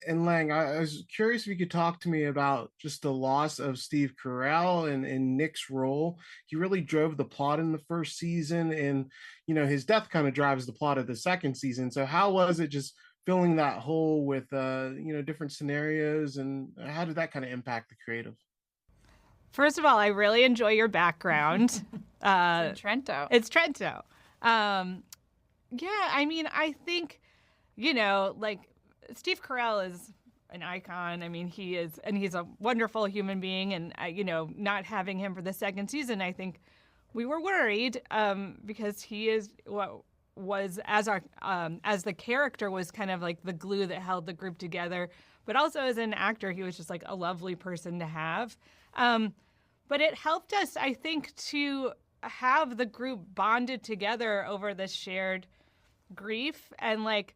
And Lang, I was curious if you could talk to me about just the loss of Steve Carell and Nick's role. He really drove the plot in the first season, and his death kind of drives the plot of the second season. So how was it just filling that hole with different scenarios, and how did that kind of impact the creative? First of all, I really enjoy your background. It's in Trento. It's Trento. Yeah, I mean, I think, like Steve Carell is an icon. I mean, he is, and he's a wonderful human being. And, not having him for the second season, I think we were worried because he is what was as the character was kind of like the glue that held the group together. But also as an actor, he was just like a lovely person to have. But it helped us, I think, to have the group bonded together over this shared grief. And like,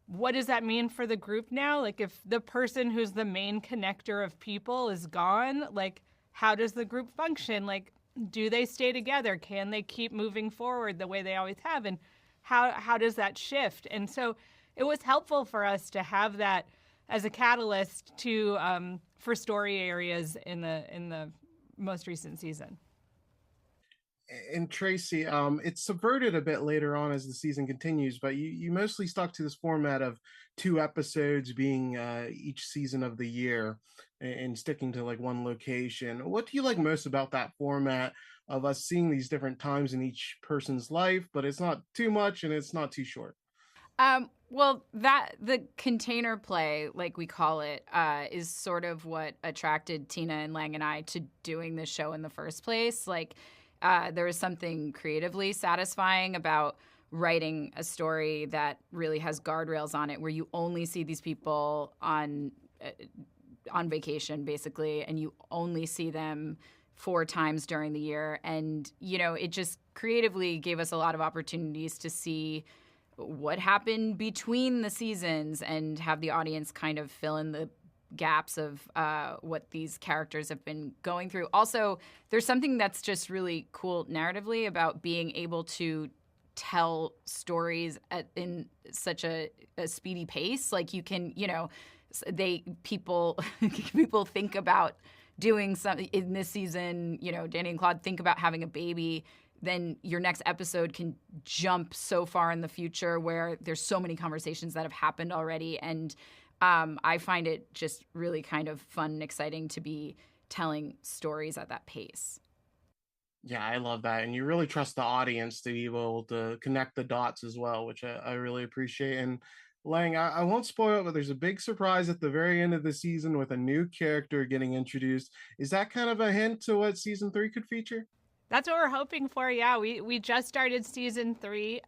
what does that mean for the group now? Like, if the person who's the main connector of people is gone, like, how does the group function? Like, do they stay together? Can they keep moving forward the way they always have? And how does that shift? And so it was helpful for us to have that as a catalyst to for story areas in the most recent season. And Tracey, it's subverted a bit later on as the season continues, but you mostly stuck to this format of 2 episodes being each season of the year and sticking to like one location. What do you like most about that format of us seeing these different times in each person's life, but it's not too much and it's not too short? Well, that the container play, like we call it, is sort of what attracted Tina and Lang and I to doing this show in the first place. Like, there was something creatively satisfying about writing a story that really has guardrails on it, where you only see these people on vacation, basically, and you only see them 4 times during the year. And, it just creatively gave us a lot of opportunities to see what happened between the seasons and have the audience kind of fill in the gaps of what these characters have been going through. Also, there's something that's just really cool narratively about being able to tell stories in such a speedy pace. Like, you can, people think about doing something in this season, Danny and Claude think about having a baby. Then your next episode can jump so far in the future where there's so many conversations that have happened already. And I find it just really kind of fun and exciting to be telling stories at that pace. Yeah, I love that. And you really trust the audience to be able to connect the dots as well, which I really appreciate. And Lang, I won't spoil it, but there's a big surprise at the very end of the season with a new character getting introduced. Is that kind of a hint to what season 3 could feature? That's what we're hoping for. Yeah, we just started season 3,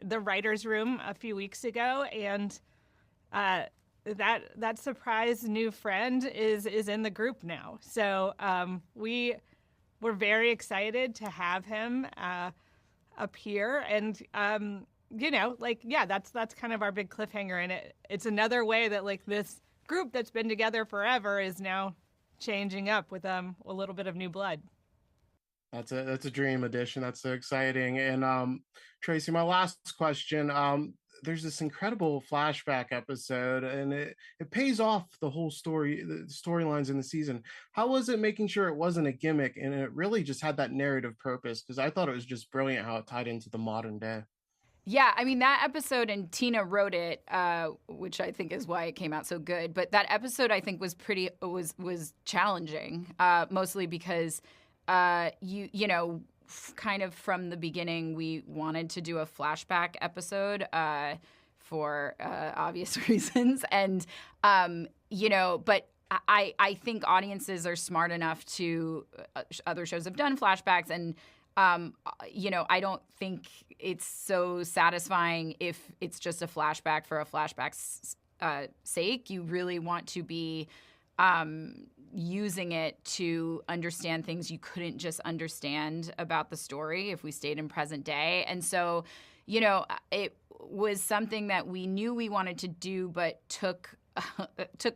the writer's room a few weeks ago, and that surprise new friend is in the group now. So we're very excited to have him appear, and that's kind of our big cliffhanger, and it's another way that like this group that's been together forever is now changing up with a little bit of new blood. That's a dream edition. That's so exciting. And Tracey, my last question. There's this incredible flashback episode, and it pays off the whole story, the storylines in the season. How was it making sure it wasn't a gimmick and it really just had that narrative purpose? Because I thought it was just brilliant how it tied into the modern day. Yeah, I mean, that episode, and Tina wrote it, which I think is why it came out so good. But that episode, I think, was challenging, mostly because kind of from the beginning, we wanted to do a flashback episode for obvious reasons. And, but I think audiences are smart enough to other shows have done flashbacks. And, I don't think it's so satisfying if it's just a flashback for a flashback's sake. You really want to be using it to understand things you couldn't just understand about the story if we stayed in present day. And so, it was something that we knew we wanted to do, but took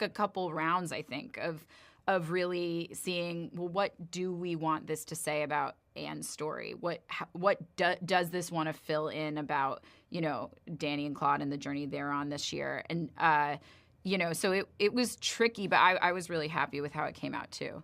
a couple rounds, I think, of really seeing, well, what do we want this to say about and story. What does this want to fill in about, you know, Danny and Claude and the journey they're on this year? And, you know, so it was tricky, but I was really happy with how it came out too.